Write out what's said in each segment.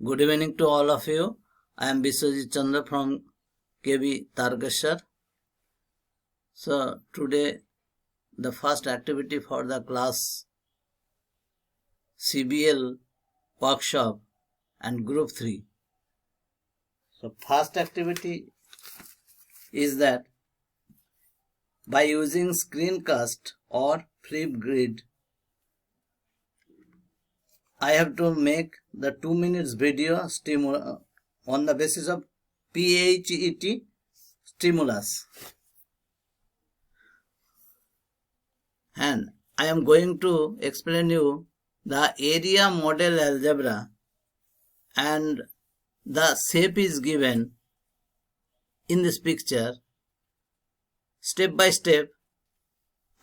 Good evening to all of you. I am Biswajit Chandra from KB Targeshwar. So today the first activity for the class CBL workshop and group 3. So first activity is that by using screencast or flip grid, I have to make the 2 minutes video on the basis of PHET stimulus. And I am going to explain you the area model algebra, and the shape is given in this picture. Step by step,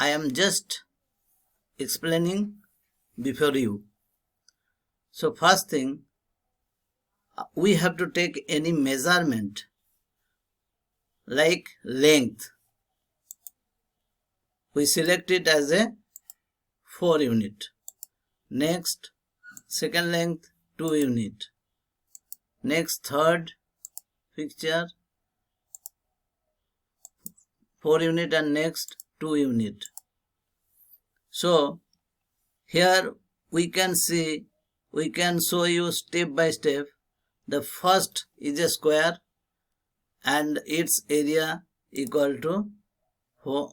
I am just explaining before you. So first thing, we have to take any measurement like length. We select it as a 4 unit. Next, second length 2 unit. Next, third picture 4 unit, and next 2 unit. So here we can show you step by step. The first is a square and its area equal to 4.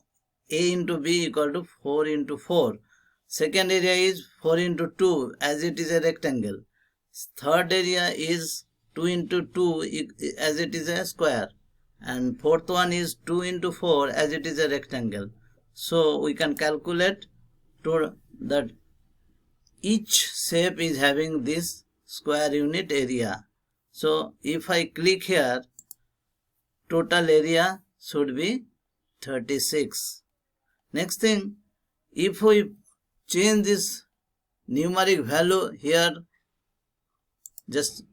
A into B equal to 4 into 4. Second area is 4 into 2 as it is a rectangle. Third area is 2 into 2 as it is a square. And fourth one is 2 into 4 as it is a rectangle. So we can calculate to that each shape is having this square unit area. So if I click here, total area should be 36. Next thing, if we change this numeric value here, just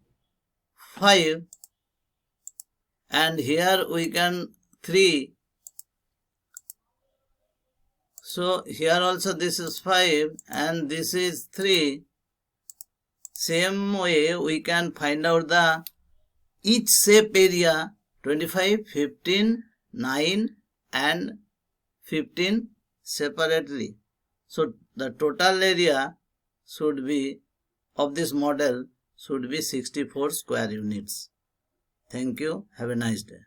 5, and here we can 3. So here also this is 5 and this is 3. Same way we can find out the each shape area 25, 15, 9 and 15 separately. So the total area should be of this model should be 64 square units. Thank you. Have a nice day.